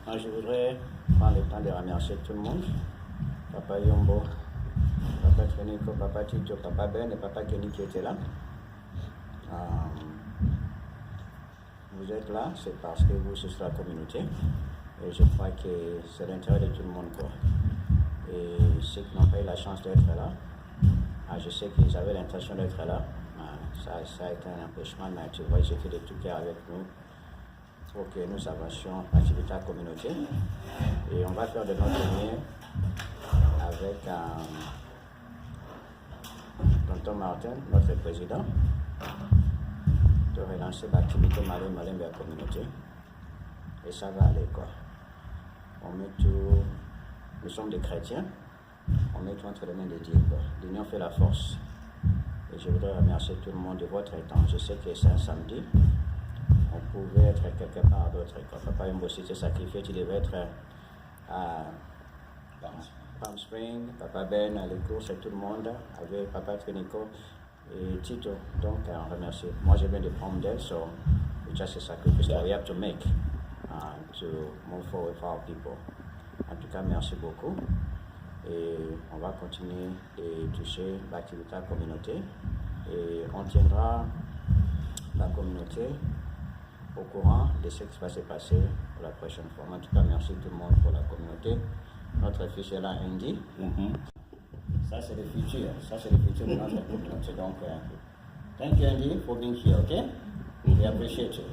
Moi, je voudrais prendre le temps de remercier tout le monde. Papa Yombo, Papa Trenico, Papa Tito, Papa Ben et Papa Kenny qui étaient là. Vous êtes là, c'est parce que vous, c'est la communauté. Et je crois que c'est l'intérêt de tout le monde, quoi. Et ceux qui n'ont pas eu la chance d'être là, je sais qu'ils avaient l'intention d'être là. Ça a été un empêchement, mais tu vois, j'ai fait de tout cœur avec nous pour que nous avancions l'activité à la communauté. Et on va faire de notre mieux avec Tonton Martin, notre président, de relancer l'activité malin de la communauté. Et ça va aller, quoi. On met tout. Nous sommes des chrétiens, on met tout entre les mains de Dieu. L'union fait la force. Et je voudrais remercier tout le monde de votre temps. Je sais que c'est un samedi. On pouvait être quelque part d'autre. Papa Yombo s'était sacrifié, tu devais être à Palm Spring, Papa Ben à l'écourse et tout le monde, avec Papa Trenico et Tito. Donc, on remercie. Moi, je viens de prendre d'elle, so it's just a sacrifice that we have to make to move forward for our people. En tout cas, merci beaucoup. Et on va continuer de toucher l'activité à la communauté. Et on tiendra la communauté au courant de ce qui va se passer pour la prochaine fois. En tout cas, merci tout le monde pour la communauté. Notre fils est là, Andy. Ça, c'est le futur. Ça, c'est le futur de notre communauté. Donc, thank you, Andy, for being here, OK? We appreciate you.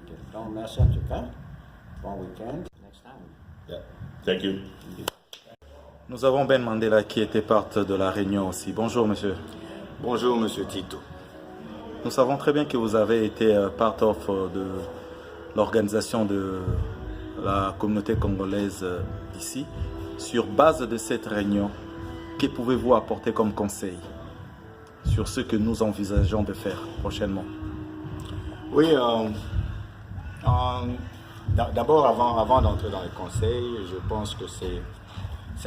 Okay. Donc, merci en tout cas. Bon week-end. Next time. Yeah. Thank you. Nous avons Ben Mandela qui était part de la réunion aussi. Bonjour, monsieur. Bonjour, monsieur Tito. Nous savons très bien que vous avez été part de l'organisation de la communauté congolaise ici. Sur base de cette réunion, que pouvez-vous apporter comme conseil sur ce que nous envisageons de faire prochainement? Oui, d'abord, avant d'entrer dans les conseils, je pense que c'est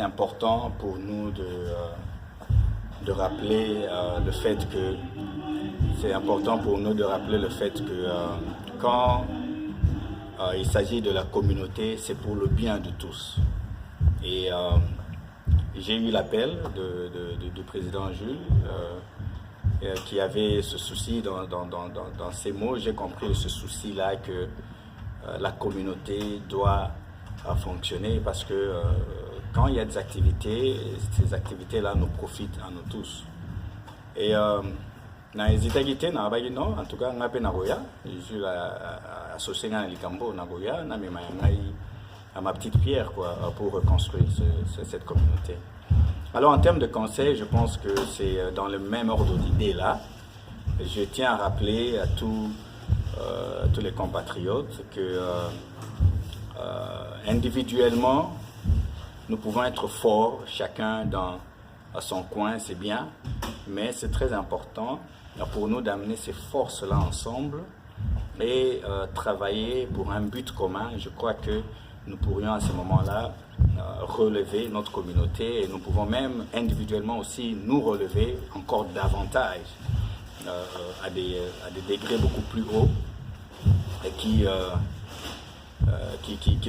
important pour nous de rappeler le fait que quand il s'agit de la communauté, c'est pour le bien de tous. Et j'ai eu l'appel du président Jules qui avait ce souci dans ses mots. J'ai compris ce souci-là que la communauté doit fonctionner parce que quand il y a des activités, ces activités-là nous profitent à nous tous. Et na hésité na ba non en tout cas nga pe nagoya je suis associé à Likambo nagoya na me à ma petite pierre quoi pour reconstruire cette communauté. Alors en termes de conseils, je pense que c'est dans le même ordre d'idée là. Je tiens à rappeler à tous les compatriotes que individuellement nous pouvons être forts chacun dans son coin, c'est bien, mais c'est très important pour nous d'amener ces forces-là ensemble et travailler pour un but commun. Je crois que nous pourrions à ce moment-là relever notre communauté et nous pouvons même individuellement aussi nous relever encore davantage à des degrés beaucoup plus hauts et qui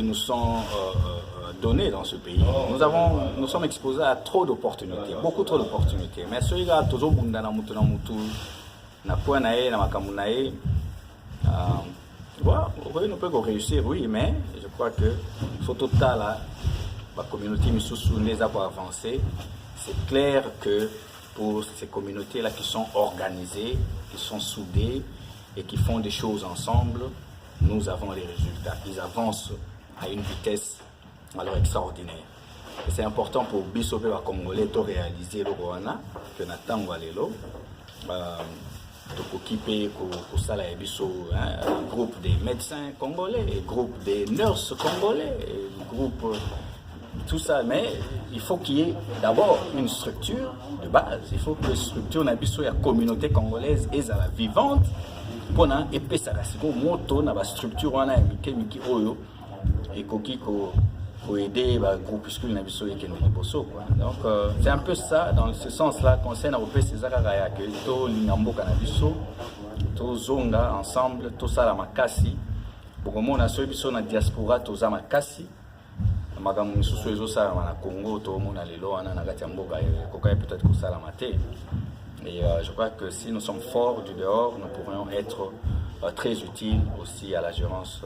nous sont donnés dans ce pays. Nous sommes exposés à trop d'opportunités, beaucoup trop d'opportunités. Mais celui-là, toujours on peut réussir, oui, mais je crois que faut total la communauté les a avancer. C'est clair que pour ces communautés-là qui sont organisées, qui sont soudées et qui font des choses ensemble, nous avons les résultats. Ils avancent à une vitesse alors extraordinaire. Et c'est important pour Bissopé Congolais de réaliser le Rwanda que Nathan Walelo, pour ça, un groupe des médecins congolais, un groupe des nurses congolais, un groupe tout ça. Mais il faut qu'il y ait d'abord une structure de base. Il faut que la structure de la communauté congolaise est vivante. Pour que ça la structure pour aider le groupuscule donc c'est un peu ça dans ce sens là conseil na opé César Raya que to lingambo canabiso to zonga ensemble tout ça la makasi bokomona soki biso na diaspora toza makasi makambo misusu ezosalama na Congo toomona lelo wana na kati ya mboka ekokai peut-être kosalama te. Et je crois que si nous sommes forts du dehors, nous pourrions être très utiles aussi à la gérance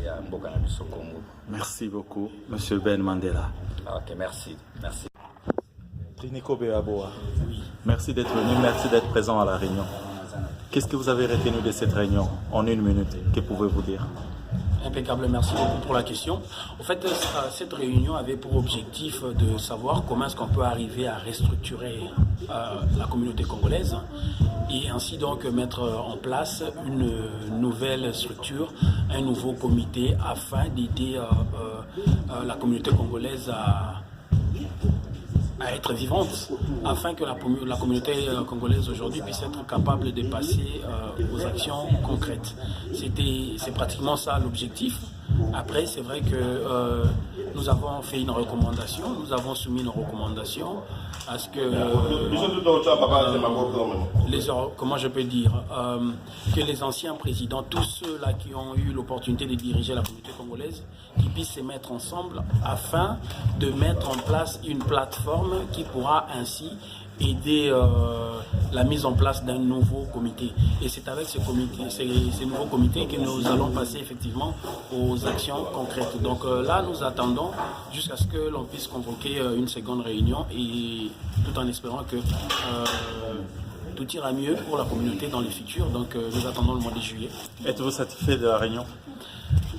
et à Mboka na biso Congo. Merci beaucoup, Monsieur Ben Mandela. Ok, merci. Merci. Triniko Beaboa, merci d'être venu, merci d'être présent à la réunion. Qu'est-ce que vous avez retenu de cette réunion en une minute? Que pouvez-vous dire? Impeccable, merci beaucoup pour la question. En fait, cette réunion avait pour objectif de savoir comment est-ce qu'on peut arriver à restructurer la communauté congolaise et ainsi donc mettre en place une nouvelle structure, un nouveau comité afin d'aider la communauté congolaise à être vivante, afin que la communauté congolaise aujourd'hui puisse être capable de passer aux actions concrètes. C'est pratiquement ça l'objectif. Après, c'est vrai que nous avons fait une recommandation, nous avons soumis une recommandation à ce que comment je peux dire que les anciens présidents, tous ceux-là qui ont eu l'opportunité de diriger la communauté congolaise, qui puissent se mettre ensemble afin de mettre en place une plateforme qui pourra ainsi aider la mise en place d'un nouveau comité. Et c'est avec ce nouveau comité que nous allons passer effectivement aux actions concrètes. Donc là, nous attendons jusqu'à ce que l'on puisse convoquer une seconde réunion et tout en espérant que tout ira mieux pour la communauté dans le futur. Donc nous attendons le mois de juillet. Êtes-vous satisfait de la réunion?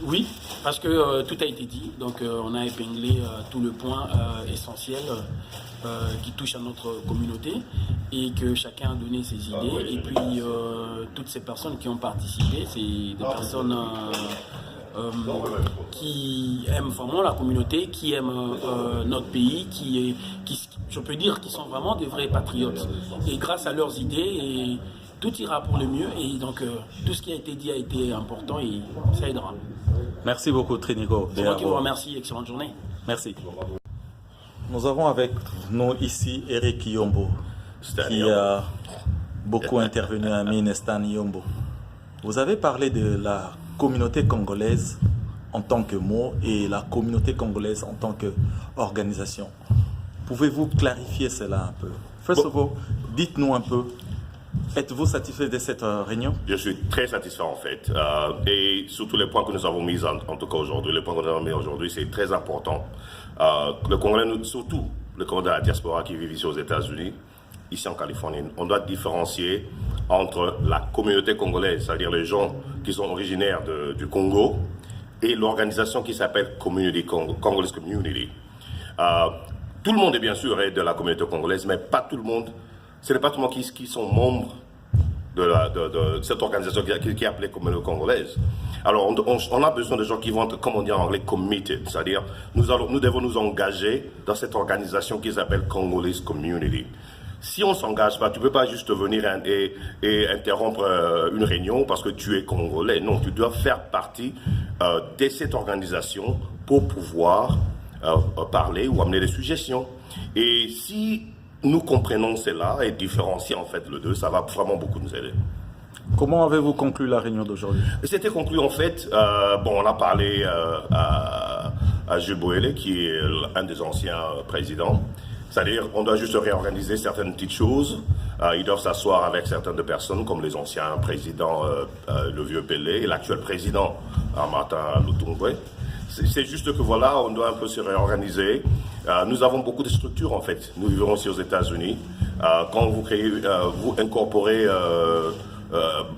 Oui, parce que tout a été dit. Donc on a épinglé tout le point essentiel qui touche à notre communauté et que chacun a donné ses idées. Et puis toutes ces personnes qui ont participé, c'est des personnes qui aiment vraiment la communauté, qui aiment notre pays, qui, je peux dire, qui sont vraiment des vrais patriotes. Et grâce à leurs idées, tout ira pour le mieux. Et donc tout ce qui a été dit a été important et ça aidera. Merci beaucoup, Triniko. C'est moi qui vous remercie. Excellente journée. Merci. Nous avons avec nous ici Eric Yombo, qui a beaucoup intervenu à Stan Yombo. Vous avez parlé de la communauté congolaise en tant que mot et la communauté congolaise en tant qu'organisation. Pouvez-vous clarifier cela un peu? First of all, dites-nous un peu, êtes-vous satisfait de cette réunion? Je suis très satisfait en fait. Et surtout les points que nous avons mis en tout cas aujourd'hui, les points que nous avons mis aujourd'hui, c'est très important. Le Congolais, surtout le Congolais de la diaspora qui vit ici aux États-Unis, ici en Californie, on doit différencier entre la communauté congolaise, c'est-à-dire les gens qui sont originaires du Congo, et l'organisation qui s'appelle Congolese Community. Tout le monde est bien sûr de la communauté congolaise, mais pas tout le monde. Ce n'est pas tout le monde qui sont membres de cette organisation qui est appelée communauté congolaise. Alors, on a besoin de gens qui vont être, comme on dit en anglais, committed. C'est-à-dire, nous devons nous engager dans cette organisation qui s'appelle Congolese Community. Si on ne s'engage pas, tu ne peux pas juste venir et interrompre une réunion parce que tu es congolais. Non, tu dois faire partie de cette organisation pour pouvoir parler ou amener des suggestions. Et si nous comprenons cela et différencier en fait le deux, ça va vraiment beaucoup nous aider. Comment avez-vous conclu la réunion d'aujourd'hui? C'était conclu en fait, on a parlé à Jules Boélé, qui est un des anciens présidents. C'est-à-dire on doit juste réorganiser certaines petites choses. Ils doivent s'asseoir avec certaines personnes comme les anciens présidents, le vieux Pelé et l'actuel président Martin Lutungwe. C'est juste que voilà, on doit un peu se réorganiser. Nous avons beaucoup de structures en fait. Nous vivons aussi aux États-Unis. Quand vous créez, vous incorporez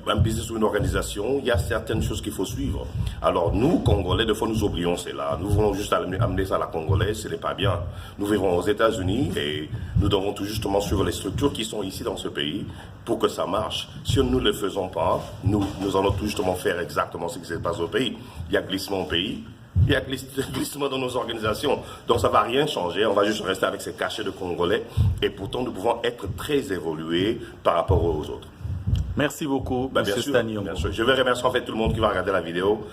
un business ou une organisation, il y a certaines choses qu'il faut suivre. Alors nous, Congolais, des fois nous oublions cela. Nous voulons juste amener ça à la Congolaise, ce n'est pas bien. Nous vivons aux États-Unis et nous devons tout justement suivre les structures qui sont ici dans ce pays pour que ça marche. Si nous ne le faisons pas, nous allons tout justement faire exactement ce qui se passe au pays. Il y a glissement au pays. Il y a glissement dans nos organisations. Donc ça ne va rien changer. On va juste rester avec ces cachets de Congolais. Et pourtant, nous pouvons être très évolués par rapport aux autres. Merci beaucoup, M. Stan Yombo. Bien sûr. Je vais remercier en fait tout le monde qui va regarder la vidéo.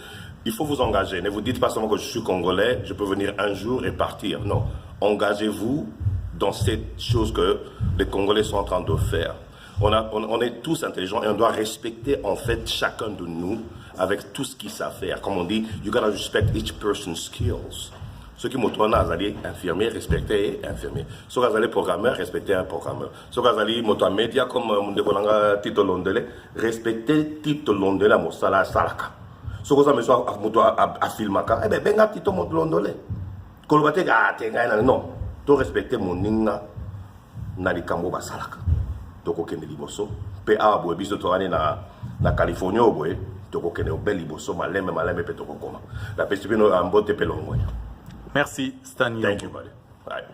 Il faut vous engager. Ne vous dites pas seulement que je suis Congolais, je peux venir un jour et partir. Non. Engagez-vous dans cette chose que les Congolais sont en train de faire. On est tous intelligents et on doit respecter en fait chacun de nous avec tout ce qu'ils savent faire. Comme on dit, you gotta respect each person's skills. Ceux qui m'ont allé infirmier, respecter infirmier. Ceux qui allaient programmeur, respecter un programmeur. Ceux qui allaient moto média comme mon Tito Londele, respecter Tito Londele mon sala salaka. Ceux qui allaient moto à filmaka, eh ben benga Tito Londele. Kolobate ga tenga non. To respecter mon ninga na likambo basalaka. To ko kende liboso. Pe a bo biso to ani na Californie boy. To ko kende obeli liboso maleme pe to ko koma. La pestipino ambote pelongo. Merci, Stan. Thank you, buddy. Bye.